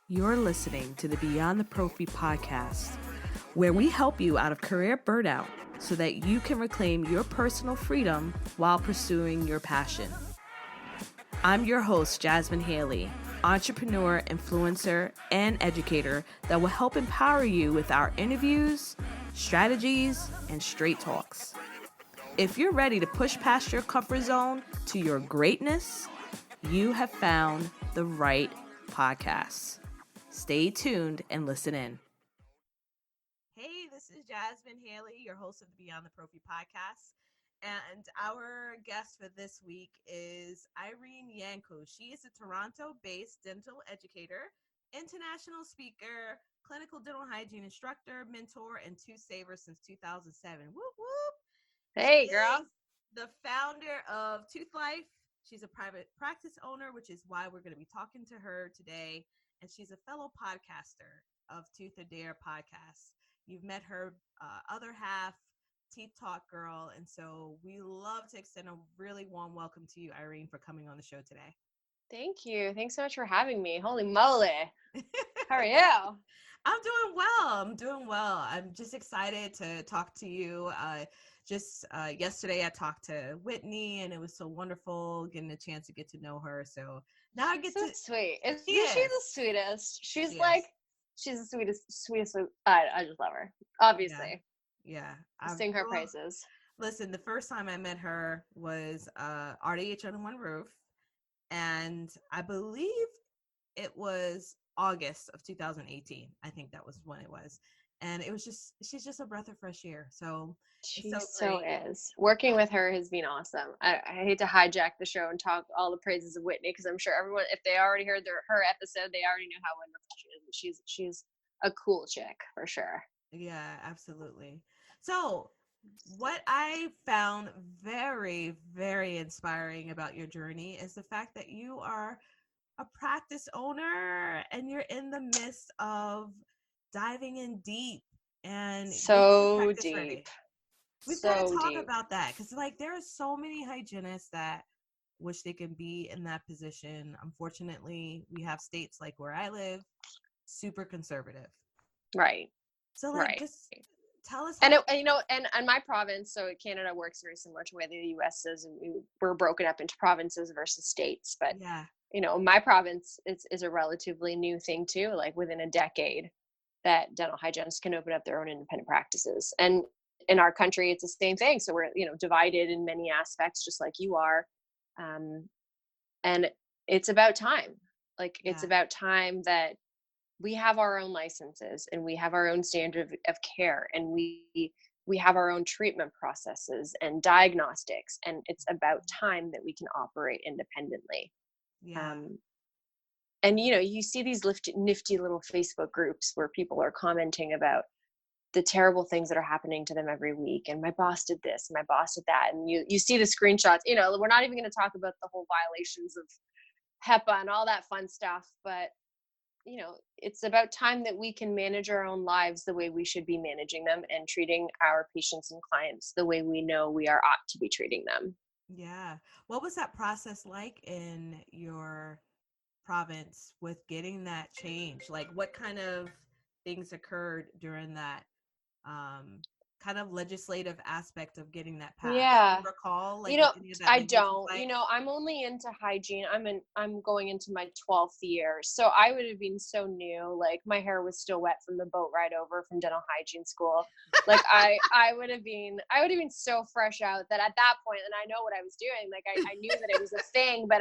You're listening to the Beyond the Prophy podcast, where we help you out of career burnout so that you can reclaim your personal freedom while pursuing your passion. I'm your host, Jasmine Haley, entrepreneur, influencer, and educator that will help empower you with our interviews, strategies, and straight talks. If you're ready to push past your comfort zone to your greatness, you have found the right podcast. Stay tuned and listen in. Hey, this is Jasmine Haley, your host of the Beyond the Prophy podcast. And our guest for this week is Irene Iancu. She is a Toronto-based dental educator, international speaker, clinical dental hygiene instructor, mentor, and tooth-saver since 2007. Whoop, whoop. Hey, She girl. is the founder of Tooth Life. She's a private practice owner, which is why we're going to be talking to her today. And she's a fellow podcaster of Tooth or Dare podcast. You've met her other half, Teeth Talk Girl. And so we love to extend a really warm welcome to you, Irene, for coming on the show today. Thank you. Thanks so much for having me. Holy moly. How are you? I'm doing well. I'm just excited to talk to you. Yesterday I talked to Whitney, and it was so wonderful getting a chance to get to know her. So now I get So to. sweet. Isn't She she is. the sweetest? She's She like, is. she's the sweetest. I just love her. Obviously. Yeah. Sing her praises. Listen, the first time I met her was RDH Under One Roof, and I believe it was August of 2018. I think that was when it was. And it was she's just a breath of fresh air. So it's She so so great. is. Working with her has been awesome. I hate to hijack the show and talk all the praises of Whitney because I'm sure everyone, if they already heard her episode, they already know how wonderful she is. She's a cool chick for sure. Yeah, absolutely. So what I found very, very inspiring about your journey is the fact that you are a practice owner and you're in the midst of diving in deep and getting So practice ready. deep. We've got to So talk deep. about that because, like, there are so many hygienists that wish they can be in that position. Unfortunately, we have states like where I live, super conservative. Right. So, like, Right. just tell us And, how. and my province, so Canada works very similar to the way the U.S. is, and we're broken up into provinces versus states. But, Yeah, my province is a relatively new thing too, like within a decade that dental hygienists can open up their own independent practices. And in our country, it's the same thing. So we're, divided in many aspects, just like you are. And it's about time. Like, it's yeah, about time that we have our own licenses and we have our own standard of care, and we have our own treatment processes and diagnostics, and it's about time that we can operate independently. yeah, um, and you see these nifty little Facebook groups where people are commenting about the terrible things that are happening to them every week, and my boss did this and my boss did that, and you see the screenshots. We're not even going to talk about the whole violations of HEPA and all that fun stuff, but it's about time that we can manage our own lives the way we should be managing them, and treating our patients and clients the way we know we are ought to be treating them. yeah. What was that process like in your province with getting that change? Like, what kind of things occurred during that um, kind of legislative aspect of getting that passed? Do you Yeah. recall, like, You what know, any of that I language was don't. like? I'm only into hygiene. I'm going into my 12th year. So I would have been so new. Like, my hair was still wet from the boat ride over from dental hygiene school. Like, I would have been so fresh out that at that point, and I know what I was doing. Like, I knew that it was a thing, but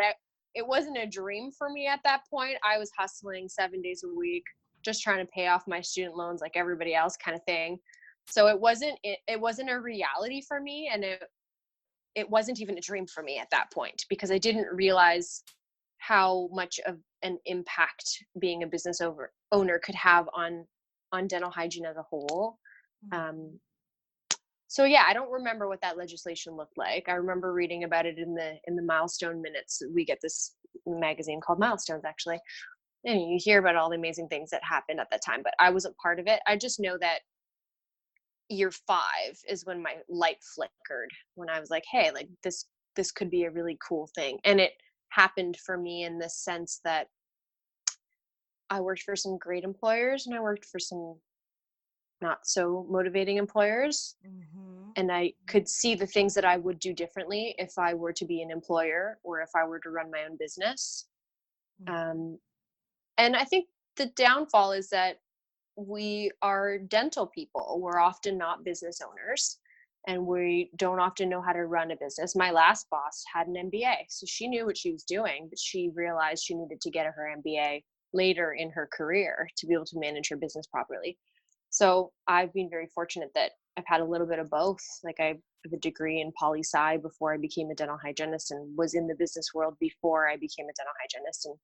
it wasn't a dream for me at that point. I was hustling 7 days a week, just trying to pay off my student loans like everybody else, kind of thing. So it wasn't a reality for me, and it wasn't even a dream for me at that point, because I didn't realize how much of an impact being a business owner could have on dental hygiene as a whole. Um, so yeah, I don't remember what that legislation looked like. I remember reading about it in the Milestone Minutes. We get this magazine called Milestones, actually, and you hear about all the amazing things that happened at that time. But I wasn't part of it. I just know that year 5 is when my light flickered, when I was like, hey, like this could be a really cool thing. And it happened for me in the sense that I worked for some great employers and I worked for some not so motivating employers. Mm-hmm. And I could see the things that I would do differently if I were to be an employer or if I were to run my own business. Um, and I think the downfall is that we are dental people. We're often not business owners and we don't often know how to run a business. My last boss had an MBA, so she knew what she was doing, but she realized she needed to get her MBA later in her career to be able to manage her business properly. So I've been very fortunate that I've had a little bit of both. Like I have a degree in poli sci before I became a dental hygienist and was in the business world before I became a dental hygienist. And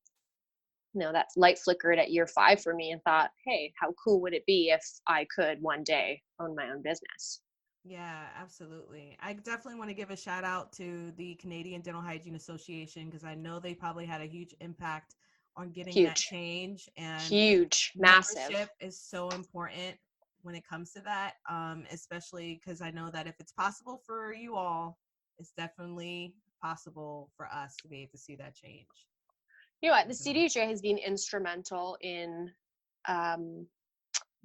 that light flickered at year 5 for me and thought, hey, how cool would it be if I could one day own my own business? Yeah, absolutely. I definitely want to give a shout out to the Canadian Dental Hygiene Association because I know they probably had a huge impact on getting that Huge, change. And huge, massive. membership is so important when it comes to that, especially because I know that if it's possible for you all, it's definitely possible for us to be able to see that change. You know what? The CDHA has been instrumental in um,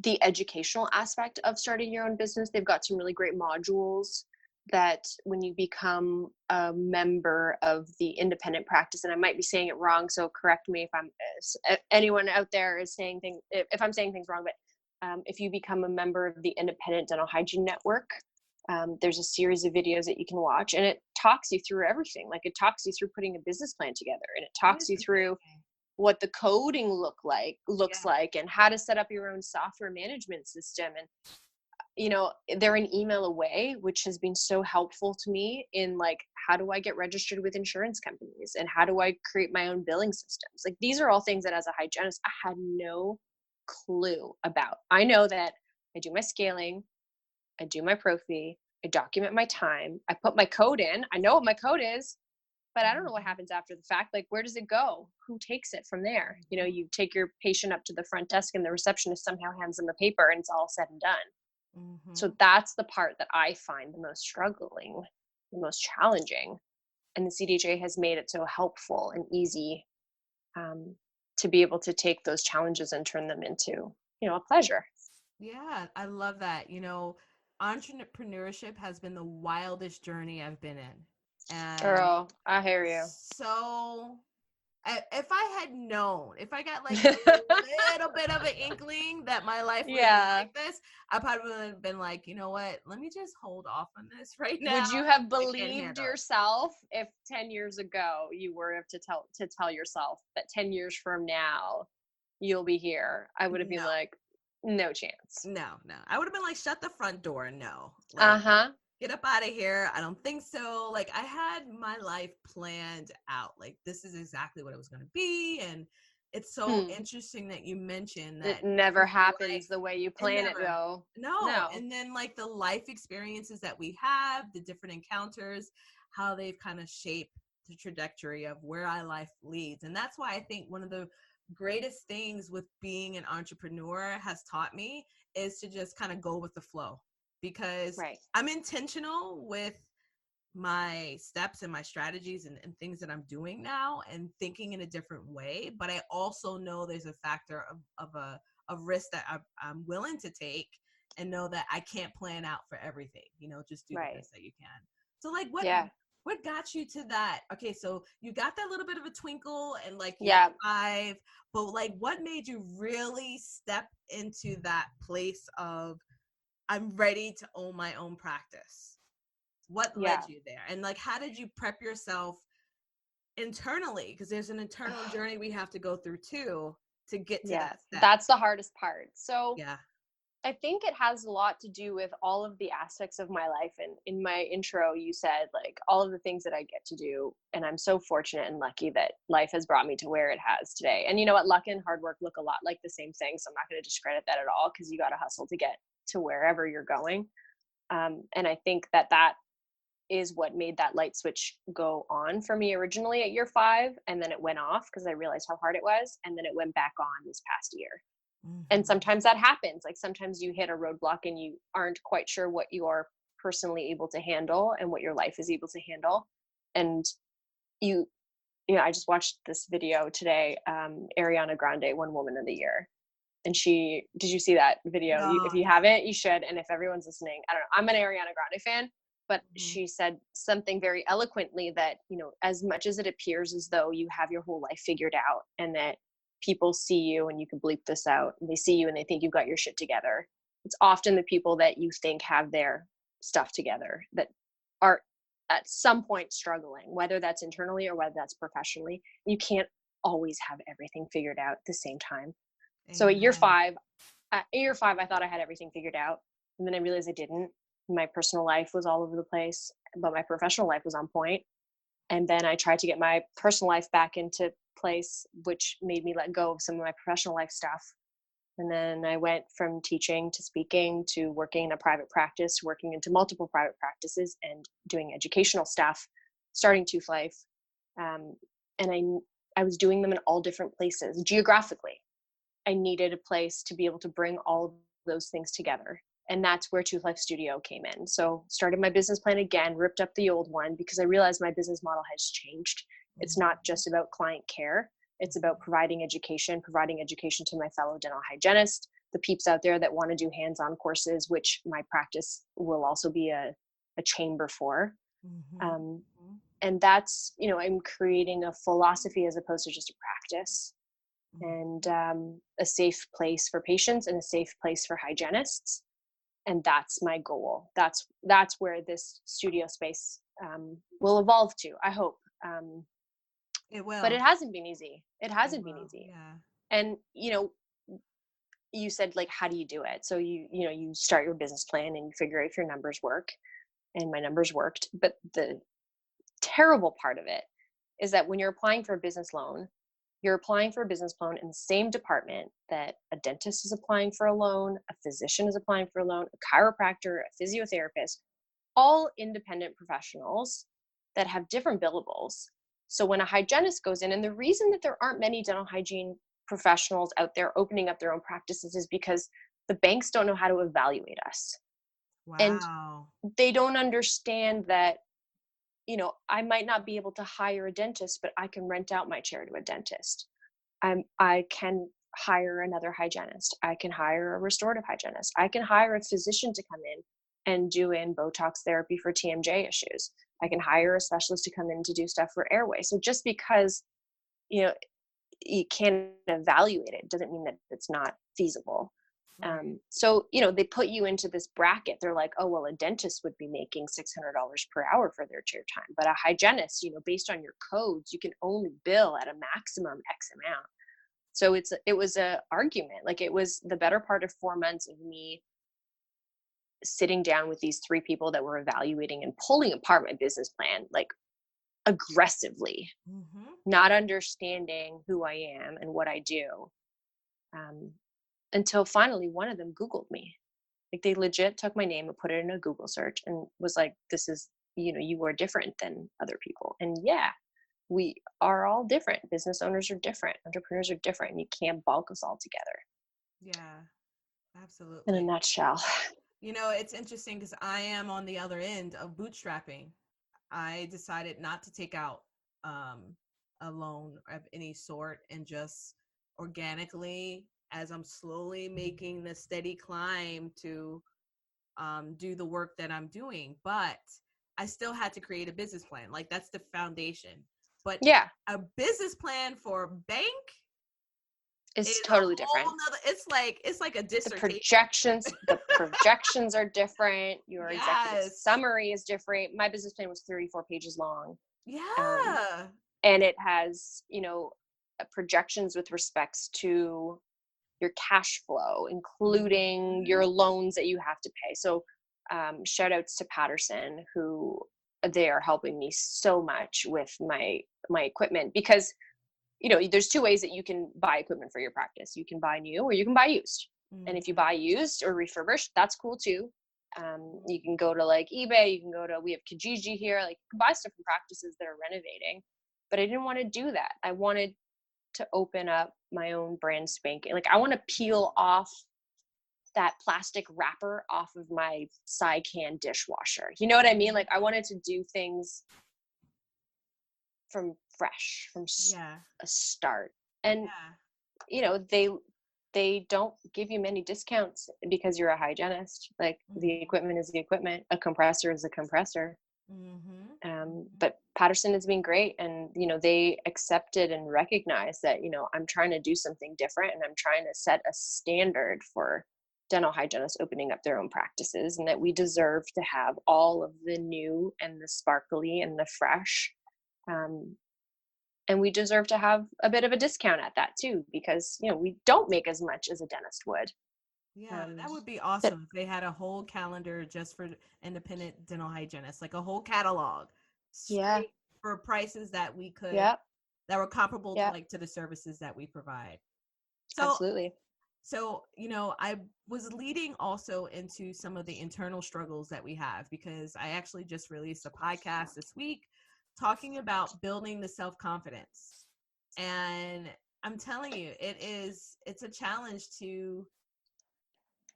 the educational aspect of starting your own business. They've got some really great modules that when you become a member of the independent practice, and I might be saying it wrong, so correct me if anyone out there is saying things, if I'm saying things wrong, but if you become a member of the Independent Dental Hygiene Network, there's a series of videos that you can watch and it talks you through everything. Like it talks you through putting a business plan together and it That talks is you through amazing. what the coding looks Yeah. like and how to set up your own software management system. And they're an email away, which has been so helpful to me in like, how do I get registered with insurance companies and how do I create my own billing systems? Like these are all things that as a hygienist I had no clue about. I know that I do my scaling, I do my prophy, I document my time, I put my code in, I know what my code is, but I don't know what Mhm. happens after the fact. Like, where does it go? Who takes it from there? Mhm. You take your patient up to the front desk and the receptionist somehow hands them a paper and it's all said and done. So Mhm. that's the part that I find the most struggling, the most challenging. And the CDHA has made it so helpful and easy um, to be able to take those challenges and turn them into, a pleasure. Yeah, I love that. Entrepreneurship has been the wildest journey I've been in. And Girl, I hear you. so if I had known, if I got like a little bit of an inkling that my life would have been Yeah. like this, I probably would have been like, you know what? Let me just hold off on this right now. Would you have I can't believed handle it. yourself if 10 years ago you were to tell yourself that 10 years from now you'll be here? I would have been No, like, no chance. no. I would have been like, shut the front door. No, like, Uh-huh. get up out of here. I don't think so. Like, I had my life planned out. Like, this is exactly what it was going to be. And it's so Hmm. interesting that you mentioned It that never your happens life, the way you it plan it never, though. no. No. And then, like, the life experiences that we have, the different encounters, how they've kind of shaped the trajectory of where our life leads. And that's why I think one of the greatest things with being an entrepreneur has taught me is to just kind of go with the flow because Right. I'm intentional with my steps and my strategies and things that I'm doing now and thinking in a different way. But I also know there's a factor of risk that I'm willing to take and know that I can't plan out for everything, just do the Right. best that you can. So like Yeah. what got you to that? Okay, so you got that little bit of a twinkle and like year Yeah. 5, but like what made you really step into that place of I'm ready to own my own practice? What led Yeah. you there? And like, how did you prep yourself internally? Because there's an internal journey we have to go through too to get to Yeah. that step. That's the hardest part. So Yeah. I think it has a lot to do with all of the aspects of my life. And in my intro, you said like all of the things that I get to do. And I'm so fortunate and lucky that life has brought me to where it has today. And you know what? Luck and hard work look a lot like the same thing. So I'm not going to discredit that at all because you got to hustle to get to wherever you're going. And I think that is what made that light switch go on for me originally at year 5. And then it went off because I realized how hard it was. And then it went back on this past year. And Mm-hmm. sometimes that happens. Like sometimes you hit a roadblock and you aren't quite sure what you are personally able to handle and what your life is able to handle. And you I just watched this video today. Ariana Grande won Woman of the Year. And did you see that video? If you haven't, you should. And if everyone's listening, I don't know, I'm an Ariana Grande fan, but she said something very eloquently that, as much as it appears as though you have your whole life figured out and that people see you, and you can bleep this out, and they see you and they think you've got your shit together, it's often the people that you think have their stuff together that are at some point struggling, whether that's internally or whether that's professionally. You can't always have everything figured out at the same time. So at year 5, I thought I had everything figured out. And then I realized I didn't. My personal life was all over the place, but my professional life was on point. And then I tried to get my personal life back into place, which made me let go of some of my professional life stuff. And then I went from teaching to speaking to working in a private practice, working into multiple private practices and doing educational stuff, starting Tooth Life. And I was doing them in all different places geographically. I needed a place to be able to bring all of those things together. And that's where Tooth Life Studio came in. So started my business plan again, ripped up the old one because I realized my business model has changed. It's not just about client care. It's about providing education to my fellow dental hygienists, the peeps out there that want to do hands-on courses, which my practice will also be a chamber for. And that's, I'm creating a philosophy as opposed to just a practice. And a safe place for patients and a safe place for hygienists. And that's my goal. That's where this studio space will evolve to, I hope. It will. But it hasn't been easy. It hasn't been easy. Yeah. And, you said, like, how do you do it? So you start your business plan and you figure out if your numbers work. And my numbers worked. But the terrible part of it is that when you're applying for a business loan, you're applying for a business loan in the same department that a dentist is applying for a loan, a physician is applying for a loan, a chiropractor, a physiotherapist, all independent professionals that have different billables. So when a hygienist goes in, and the reason that there aren't many dental hygiene professionals out there opening up their own practices is because the banks don't know how to evaluate us. Wow. And they don't understand that, I might not be able to hire a dentist, but I can rent out my chair to a dentist. I can hire another hygienist. I can hire a restorative hygienist. I can hire a physician to come in and do in Botox therapy for TMJ issues. I can hire a specialist to come in to do stuff for airway. So just because, you can't evaluate it doesn't mean that it's not feasible. So, they put you into this bracket. They're like, oh, well, a dentist would be making $600 per hour for their chair time. But a hygienist, based on your codes, you can only bill at a maximum X amount. So it was a argument. Like, it was the better part of 4 months of me sitting down with these 3 people that were evaluating and pulling apart my business plan, like, aggressively, not understanding who I am and what I do. Until finally one of them Googled me. Like, they legit took my name and put it in a Google search and was like, this is, you are different than other people. And yeah, we are all different. Business owners are different. Entrepreneurs are different. And you can't bulk us all together. Yeah, absolutely. In a nutshell. It's interesting because I am on the other end of bootstrapping. I decided not to take out a loan of any sort and just organically, as I'm slowly making the steady climb to do the work that I'm doing. But I still had to create a business plan. Like, that's the foundation. But yeah, a business plan for a bank is totally different. It's like a dissertation. The projections are different. Your executive summary is different. My business plan was 34 pages long. Yeah. And it has, projections with respects to your cash flow, including your loans that you have to pay. So shout outs to Patterson, who they are helping me so much with my equipment, because there's 2 ways that you can buy equipment for your practice. You can buy new or you can buy used. And if you buy used or refurbished, that's cool too. You can go to like eBay, we have Kijiji here, like, you can buy stuff from practices that are renovating. But I didn't want to do that. I wanted to open up my own brand spanking. Like, I want to peel off that plastic wrapper off of my Cycan dishwasher. You know what I mean? Like, I wanted to do things from fresh from Yeah. a start. And, Yeah. you know, they don't give you many discounts because you're a hygienist. Like, the Mm-hmm. equipment is the equipment. A compressor is a compressor. Mm-hmm. But Patterson has been great, and, you know, they accepted and recognized that, you know, I'm trying to do something different, and I'm trying to set a standard for dental hygienists opening up their own practices, and that we deserve to have all of the new and the sparkly and the fresh. Um, and we deserve to have a bit of a discount at that too, because, you know, we don't make as much as a dentist would. Yeah, Um, that would be but awesome if they had a whole calendar just for independent dental hygienists, like a whole catalog yeah, straight for prices that we could yeah, that were comparable to yeah, like to the services that we provide. So absolutely. you know, I was leading also into some of the internal struggles that we have, because I actually just released a podcast this week talking about building the self-confidence. And I'm telling you, it's a challenge to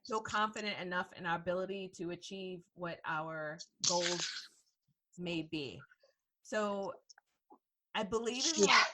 feel confident enough in our ability to achieve what our goals may be. So I believe in Yeah. like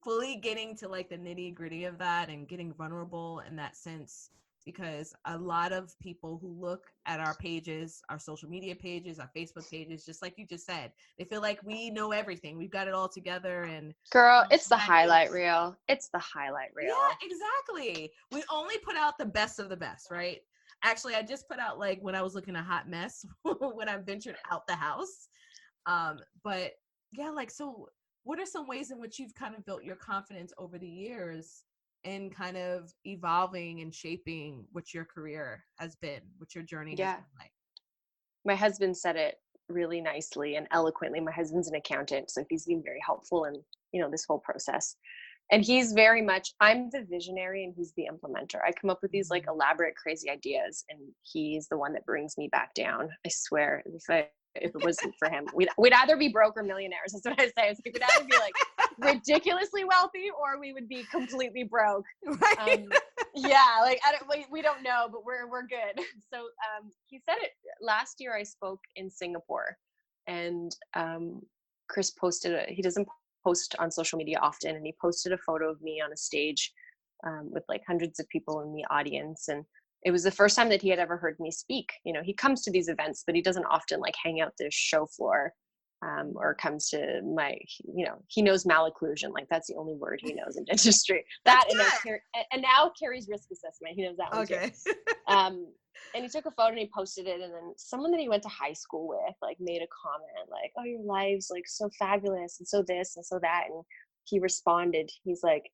fully getting to like the nitty gritty of that and getting vulnerable in that sense, because a lot of people who look at our pages, our social media pages, our Facebook pages, just like you just said, they feel like we know everything. We've got it all together. And Girl, it's the that is, highlight reel. It's the highlight yeah, reel. exactly. We only put out the best of the best, right? Actually, I just put out like when I was looking a hot mess when I ventured out the house. But yeah, like, so what are some ways in which you've kind of built your confidence over the years and kind of evolving and shaping what your career has been, what your journey has Yeah. been like? My husband said it really nicely and eloquently. My husband's an accountant, so he's been very helpful in, you know, this whole process. And he's very much, I'm the visionary and he's the implementer. I come up with these like Mhm. elaborate, crazy ideas, and he's the one that brings me back down. I swear, if it wasn't for him, we'd either be broke or millionaires. That's what I say. It's like, we'd either be like ridiculously wealthy, or we would be completely broke. Right. Yeah, like we don't know, but we're good. So he said it last year. I spoke in Singapore, and Chris posted he doesn't post on social media often, and he posted a photo of me on a stage with like hundreds of people in the audience. And it was the first time that he had ever heard me speak. You know, he comes to these events, but he doesn't often like hang out the show floor, or comes to my, you know, he knows malocclusion. Like, that's the only word he knows in dentistry. That's That, and now Carrie's risk assessment. He knows that one too. okay. And he took a photo and he posted it, and then someone that he went to high school with like made a comment like, "Oh, your life's like so fabulous, and so this and so that." And he responded, he's like,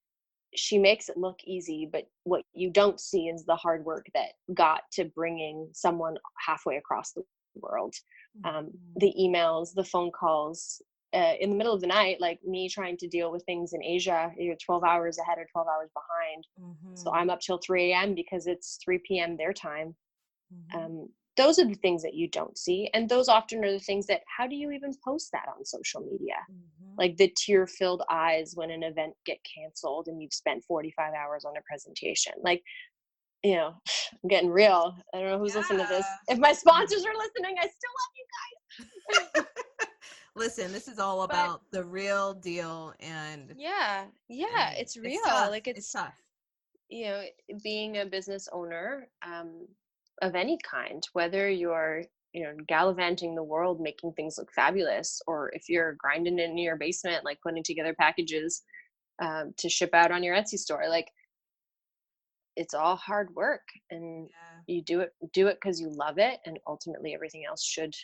"She makes it look easy, but what you don't see is the hard work that got to bringing someone halfway across the world." The emails, the phone calls, in the middle of the night, like me trying to deal with things in Asia, you're 12 hours ahead or 12 hours behind. So Mm-hmm. I'm up till 3 a.m. because it's 3 p.m. their time. Mm-hmm. Those are the things that you don't see. And those often are the things that, how do you even post that on social media? Mm-hmm. Like the tear-filled eyes when an event get canceled and you've spent 45 hours on a presentation. Like, you know, I'm getting real. I don't know who's listening to this. If my sponsors are listening, I still love you guys. Listen, this is all But about the real deal, and yeah, it's real. it's tough. Like, It's it's, tough. you know, being a business owner of any kind, whether you're, you know, gallivanting the world making things look fabulous, or if you're grinding it in your basement, like putting together packages to ship out on your Etsy store. Like, it's all hard work, and Yeah. you do it because you love it, and ultimately everything else should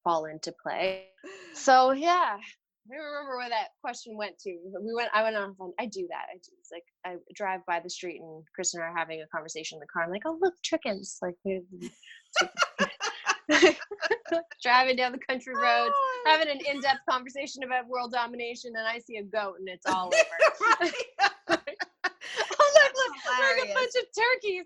fall into play. So yeah, I don't remember where that question went to, but I went on, I do that. It's like I drive by the street and Chris and I are having a conversation in the car. I'm like, "Oh, look, chickens." Like, driving down the country roads, having an in-depth conversation about world domination, and I see a goat and it's all over. Right. I'm like, look, a bunch of turkeys.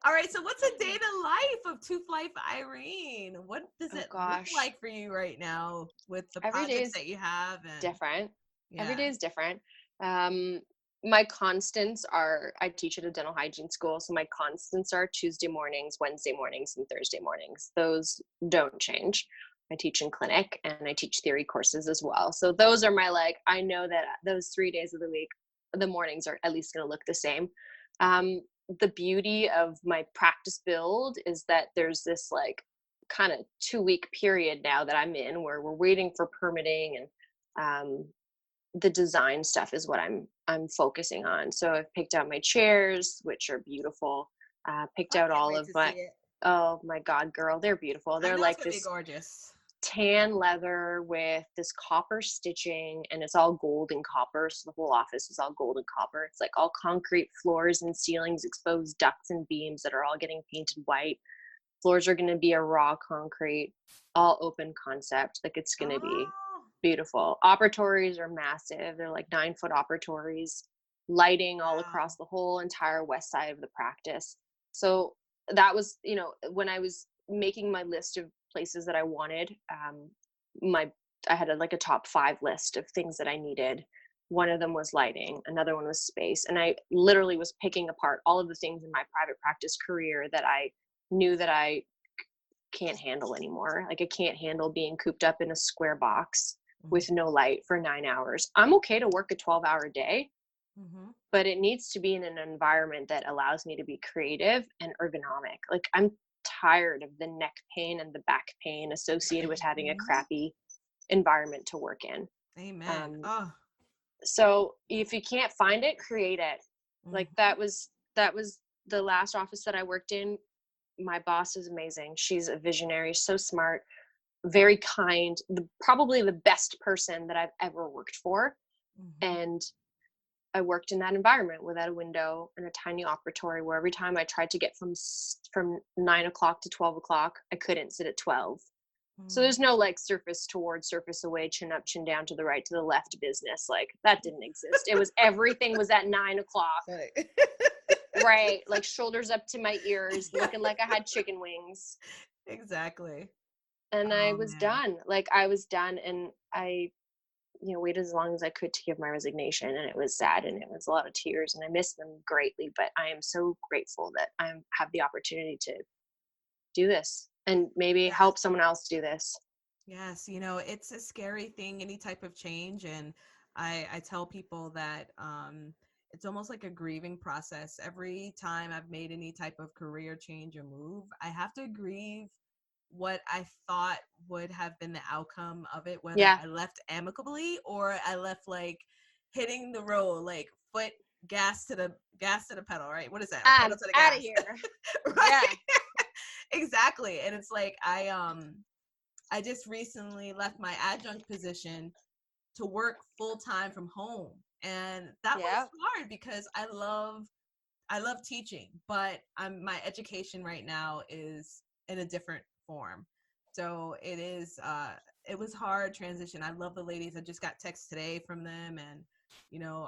All right, so what's a day in the life of Tooth Life Irene? What does it look Gosh, like for you right now with the every day projects is that you have? And different. Every yeah. day is different. My constants are, I teach at a dental hygiene school, so my constants are Tuesday mornings, Wednesday mornings, and Thursday mornings. Those don't change. I teach in clinic, and I teach theory courses as well. So those are my, like, I know that those 3 days of the week, the mornings are at least going to look the same. The beauty of my practice build is that there's this like kind of 2-week period now that I'm in where we're waiting for permitting, and the design stuff is what I'm focusing on. So I've picked out my chairs, which are beautiful. Picked I out can't all wait of to my, see it. oh my God, girl, they're beautiful. I They're know it's like gonna be this gorgeous. tan leather with this copper stitching, and it's all gold and copper. So the whole office is all gold and copper. It's like all concrete floors and ceilings, exposed ducts and beams that are all getting painted white. Floors are going to be a raw concrete, all open concept. Like, it's going to be Oh, beautiful. Operatories are massive. They're like 9-foot operatories, lighting all wow. across the whole entire west side of the practice. So that was, when I was making my list of places that I wanted, my I had like a top 5 list of things that I needed. One of them was lighting, another one was space, and I literally was picking apart all of the things in my private practice career that I knew that I can't handle anymore. Like, I can't handle being cooped up in a square box Mhm. with no light for 9 hours. I'm okay to work a 12-hour day, Mhm. but it needs to be in an environment that allows me to be creative and ergonomic. Like, I'm tired of the neck pain and the back pain associated with having a Mhm. crappy environment to work in. Amen. Um, Oh. so if you can't find it, create it. Like, Mhm. that was the last office that I worked in. My boss is amazing. She's a visionary, so smart, very kind, probably the best person that I've ever worked for. Mhm. And I worked in that environment without a window in a tiny operatory where every time I tried to get from 9 o'clock to 12 o'clock, I couldn't sit at 12. So Mhm. there's no like surface towards, surface away, chin up, chin down, to the right, to the left business. Like, that didn't exist. It was, everything was at 9 o'clock, Right. right? Like, shoulders up to my ears, looking like I had chicken wings. Exactly. And I Oh was man. done. Like, I was done, and I, waited as long as I could to give my resignation, and it was sad, and it was a lot of tears, and I miss them greatly, but I am so grateful that I have the opportunity to do this and maybe Yes. help someone else do this. Yes, it's a scary thing, any type of change. And I tell people that it's almost like a grieving process. Every time I've made any type of career change or move, I have to grieve what I thought would have been the outcome of it, whether Yeah. I left amicably or I left like hitting the road, like foot gas to the pedal, right? What is that? Or I'm pedal to the out of gas. here. Yeah. Right? Exactly. And it's like I just recently left my adjunct position to work full time from home. And that was Yeah. hard because I love teaching, but my education right now is in a different form. So it was hard transition. I love the ladies. I just got text today from them, and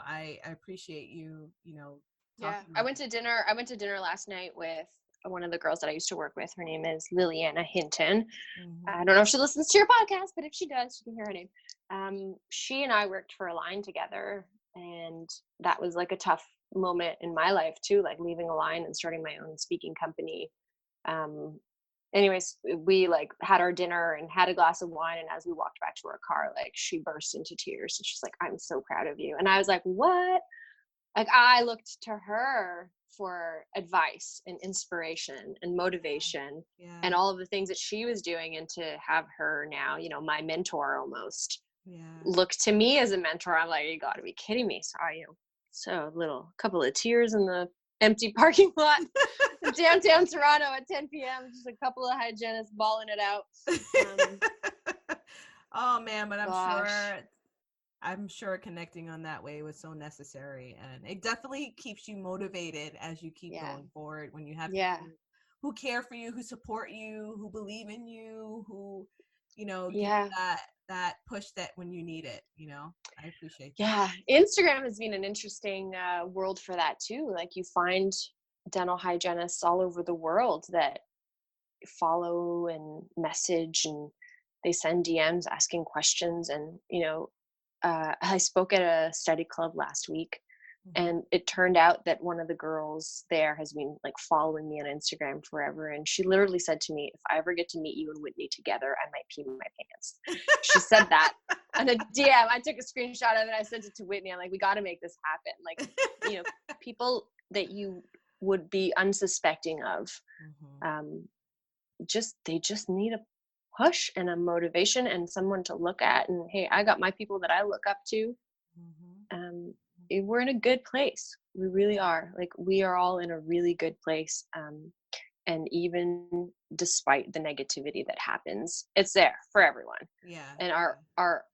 I appreciate you Yeah. talking I about went this. to dinner. I went to dinner last night with one of the girls that I used to work with. Her name is Liliana Hinton. Hmm. I don't know if she listens to your podcast, but if she does, she can hear her name. She and I worked for Align together, and that was like a tough moment in my life too, like leaving Align and starting my own speaking company. Um, anyways, we like had our dinner and had a glass of wine, and as we walked back to our car, like, she burst into tears, and she's like, "I'm so proud of you." And I was like, "What?" Like, I looked to her for advice and inspiration and motivation and Yeah, all of the things that she was doing, and to have her now, my mentor almost, yeah. look to me as a mentor. I'm like, you got to be kidding me. So so a little couple of tears in the empty parking lot in downtown Toronto at 10 p.m. Just a couple of hygienists bawling it out. Um, Oh man, but gosh, I'm sure connecting on that way was so necessary, and it definitely keeps you motivated as you keep yeah, going forward when you have yeah, people who care for you, who support you, who believe in you, who give you yeah. that push that when you need it. I appreciate that. Yeah, Instagram has been an interesting world for that too. Like, you find dental hygienists all over the world that follow and message, and they send DMs asking questions. And I spoke at a study club last week, And it turned out that one of the girls there has been like following me on Instagram forever. And she literally said to me, if I ever get to meet you and Whitney together, I might pee my pants. She said that on a DM. I took a screenshot of it. I sent it to Whitney. I'm like, we got to make this happen. Like, people that you would be unsuspecting of, they just need a push and a motivation and someone to look at. And hey, I got my people that I look up to. We're in a good place. We really are. Like, we are all in a really good place. And even despite the negativity that happens, it's there for everyone. Yeah. And our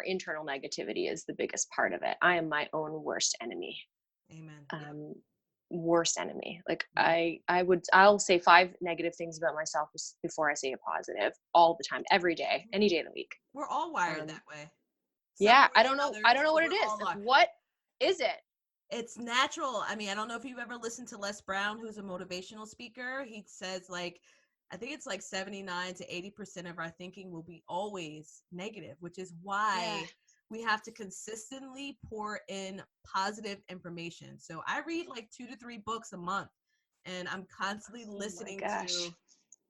internal negativity is the biggest part of it. I am my own worst enemy. Amen. Worst enemy. Like, I'll say 5 negative things about myself before I say a positive all the time, every day, any day of the week. We're all wired that way. Yeah. I don't know what it is. Like, what is it? It's natural. I mean, I don't know if you've ever listened to Les Brown, who's a motivational speaker. He says, like, I think it's like 79 to 80% of our thinking will be always negative, which is why we have to consistently pour in positive information. So I read like 2 to 3 books a month, and I'm constantly listening to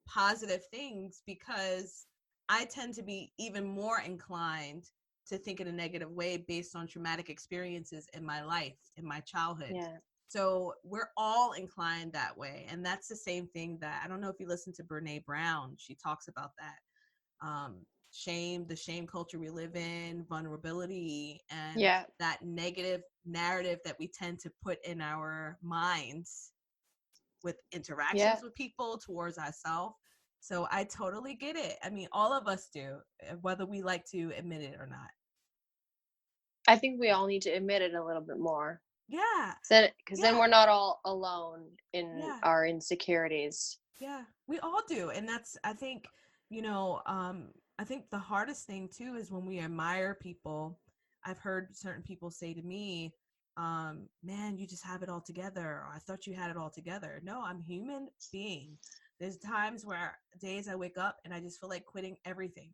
positive things, because I tend to be even more inclined to think in a negative way based on traumatic experiences in my life, in my childhood. Yeah. So we're all inclined that way. And that's the same thing that, I don't know if you listen to Brene Brown, she talks about that. Shame, the shame culture we live in, vulnerability, and that negative narrative that we tend to put in our minds with interactions with people, towards ourselves. So I totally get it. I mean, all of us do, whether we like to admit it or not. I think we all need to admit it a little bit more. Yeah. Because then we're not all alone in our insecurities. Yeah, we all do. And that's, I think, I think the hardest thing too is when we admire people. I've heard certain people say to me, man, you just have it all together. Or, I thought you had it all together. No, I'm a human being. There's times days I wake up and I just feel like quitting everything.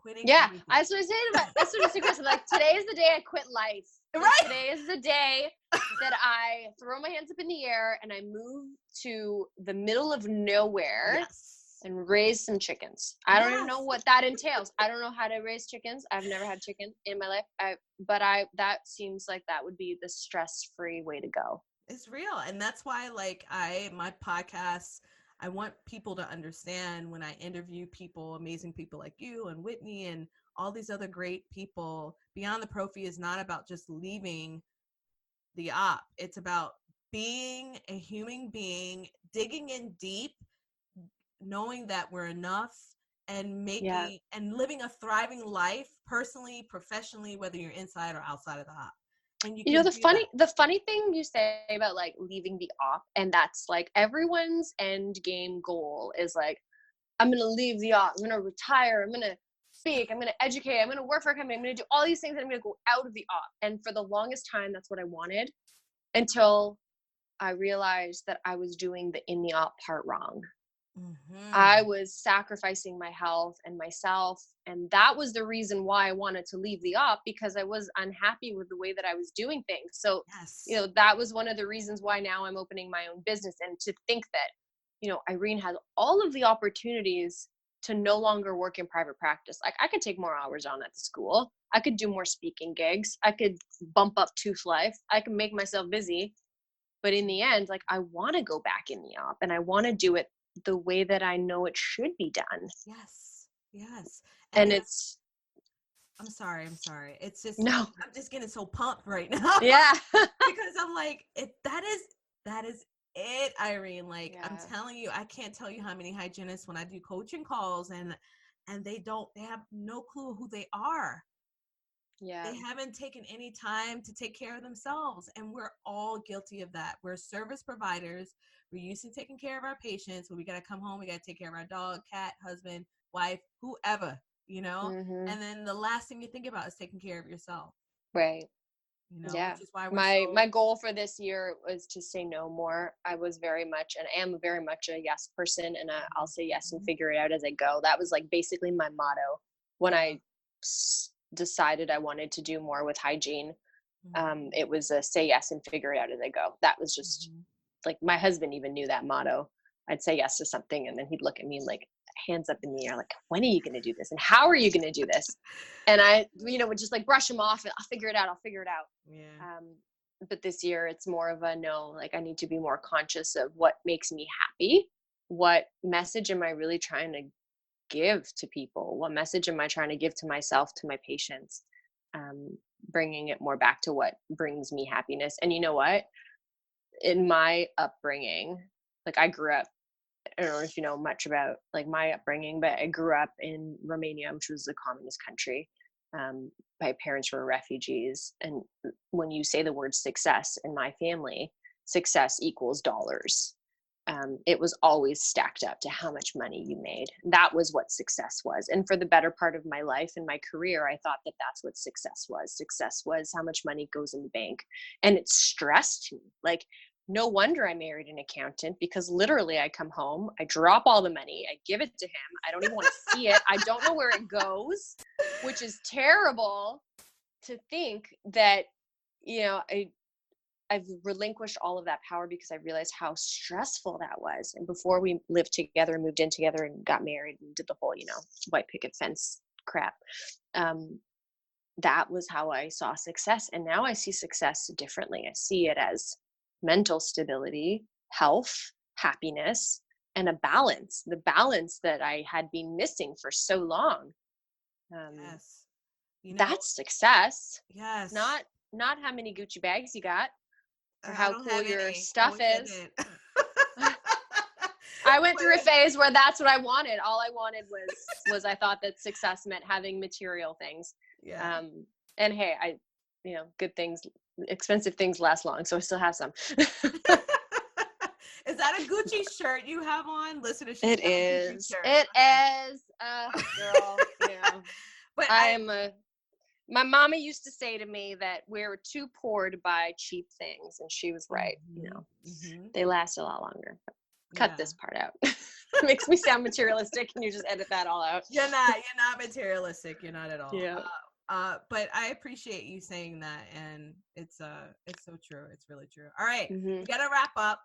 Everything. That's what I say. That's what I say, Chris. Like, today is the day I quit life. Like, today is the day that I throw my hands up in the air and I move to the middle of nowhere and raise some chickens. I don't even know what that entails. I don't know how to raise chickens. I've never had chicken in my life. That seems like that would be the stress-free way to go. It's real. And that's why, like, my podcasts, I want people to understand, when I interview people, amazing people like you and Whitney and all these other great people, Beyond the Prophy is not about just leaving the op. It's about being a human being, digging in deep, knowing that we're enough, and making and living a thriving life, personally, professionally, whether you're inside or outside of the op. And the funny thing you say about like leaving the op, and that's like everyone's end game goal is like, I'm gonna leave the op, I'm gonna retire, I'm gonna speak, I'm gonna educate, I'm gonna work for a company, I'm gonna do all these things, and I'm gonna go out of the op. And for the longest time, that's what I wanted, until I realized that I was doing the in the op part wrong. I was sacrificing my health and myself, and that was the reason why I wanted to leave the op, because I was unhappy with the way that I was doing things. So that was one of the reasons why now I'm opening my own business. And to think that Irene has all of the opportunities to no longer work in private practice. Like, I could take more hours on at the school, I could do more speaking gigs, I could bump up Tooth Life, I can make myself busy, but in the end, like, I want to go back in the op, and I want to do it the way that I know it should be done. Yes. And I'm sorry. It's just, no, I'm just getting so pumped right now. Yeah. Because I'm like, that is it, Irene. Like, I'm telling you, I can't tell you how many hygienists, when I do coaching calls, and they have no clue who they are. They haven't taken any time to take care of themselves. And we're all guilty of that. We're service providers. We're used to taking care of our patients. When we got to come home, we got to take care of our dog, cat, husband, wife, whoever, and then the last thing you think about is taking care of yourself. Right. Which is why my goal for this year was to say no more. I was very much, and I am very much a yes person, and I'll say yes and figure it out as I go. That was like basically my motto when I decided I wanted to do more with hygiene. It was a say yes and figure it out as I go. That was just like, my husband even knew that motto. I'd say yes to something, and then he'd look at me like, hands up in the air, like, when are you going to do this? And how are you going to do this? And I, would just like brush him off, and I'll figure it out. Yeah. But this year it's more of a no, like, I need to be more conscious of what makes me happy. What message am I really trying to give to people? What message am I trying to give to myself, to my patients? Bringing it more back to what brings me happiness. And you know what? In my upbringing, like, I grew up, I don't know if you know much about like my upbringing, but I grew up in Romania, which was a communist country. My parents were refugees. And when you say the word success in my family, success equals dollars. It was always stacked up to how much money you made. That was what success was. And for the better part of my life and my career, I thought that that's what success was. Success was how much money goes in the bank. And it stressed me. Like, no wonder I married an accountant, because literally I come home, I drop all the money, I give it to him. I don't even want to see it. I don't know where it goes, which is terrible to think that, I've relinquished all of that power because I realized how stressful that was. And before we lived together, moved in together, and got married and did the whole, white picket fence crap, that was how I saw success. And now I see success differently. I see it as mental stability, health, happiness, and a balance, the balance that I had been missing for so long. Yes. That's success. Yes. Not how many Gucci bags you got, or how cool your any. stuff is. I went through a phase where that's what I wanted. All I wanted was I thought that success meant having material things. Yeah. And hey, good things, expensive things last long, so I still have some. Is that a Gucci shirt you have on? Listen, it is. It is, girl. Yeah. But my mama used to say to me that we're too poor to buy cheap things, and she was right. They last a lot longer. Cut this part out. It makes me sound materialistic, and you just edit that all out. You're not materialistic. You're not at all. Yeah. But I appreciate you saying that, and it's so true. It's really true. All right, we gotta wrap up.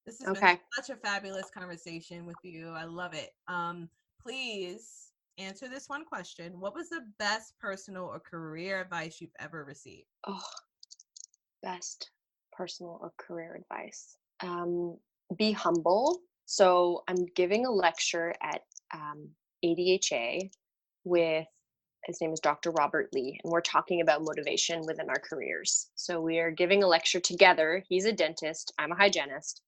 This has been such a fabulous conversation with you. I love it. Please answer this one question. What was the best personal or career advice you've ever received? Oh, best personal or career advice. Be humble. So I'm giving a lecture at ADHA with, his name is Dr. Robert Lee, and we're talking about motivation within our careers. So we are giving a lecture together. He's a dentist, I'm a hygienist.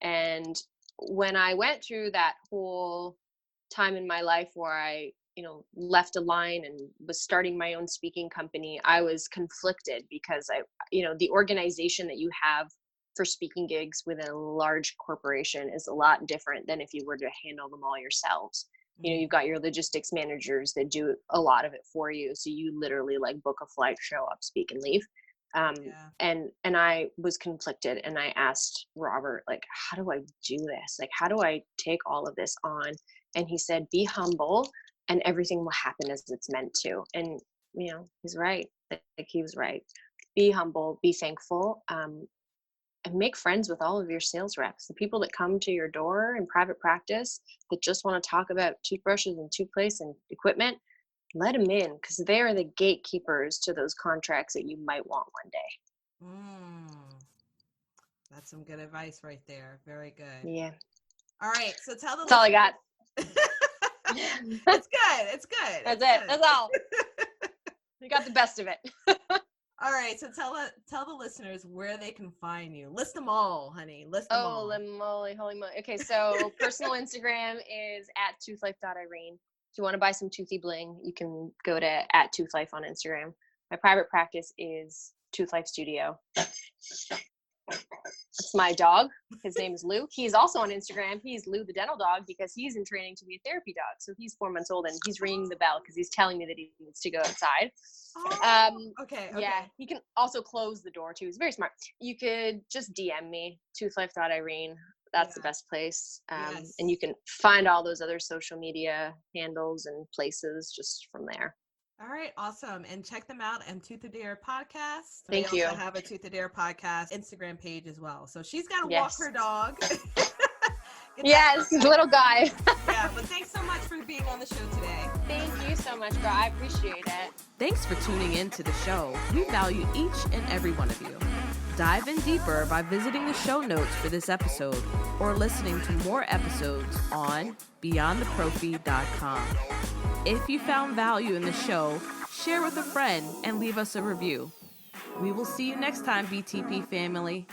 And when I went through that whole time in my life where I, left a line and was starting my own speaking company, I was conflicted because the organization that you have for speaking gigs within a large corporation is a lot different than if you were to handle them all yourselves. You've got your logistics managers that do a lot of it for you. So you literally like book a flight, show up, speak, and leave. And I was conflicted, and I asked Robert, like, how do I do this? Like, how do I take all of this on? And he said, be humble, and everything will happen as it's meant to. And, he's right. Like, he was right. Be humble, be thankful, and make friends with all of your sales reps, the people that come to your door in private practice that just want to talk about toothbrushes and toothpaste and equipment. Let them in, because they are the gatekeepers to those contracts that you might want one day. That's some good advice right there. Very good. Yeah. All right. So tell the That's all I got. It's good. It's good. That's it. That's all. You got the best of it. All right. So tell the listeners where they can find you. List them all, honey. List them all. Holy moly. Okay. So personal Instagram is @toothlife.irene. If you want to buy some toothy bling, you can go to @toothlife on Instagram. My private practice is Toothlife Studio. It's my dog. His name is Lou. He's also on Instagram. He's Lou the dental dog, because he's in training to be a therapy dog. So he's 4 months old, and he's ringing the bell because he's telling me that he needs to go outside. Okay. Yeah. He can also close the door too. He's very smart. You could just DM me, toothlife.irene. That's the best place. And you can find all those other social media handles and places just from there. All right, awesome. And check them out on Tooth of Dare podcast. Thank They you. also have a Tooth of Dare podcast Instagram page as well. So she's got to walk Yes. her dog. Yes, little guy. Yeah, but thanks so much for being on the show today. Thank you so much, bro. I appreciate it. Thanks for tuning in to the show. We value each and every one of you. Dive in deeper by visiting the show notes for this episode or listening to more episodes on beyondtheprophy.com. If you found value in the show, share with a friend and leave us a review. We will see you next time, BTP family.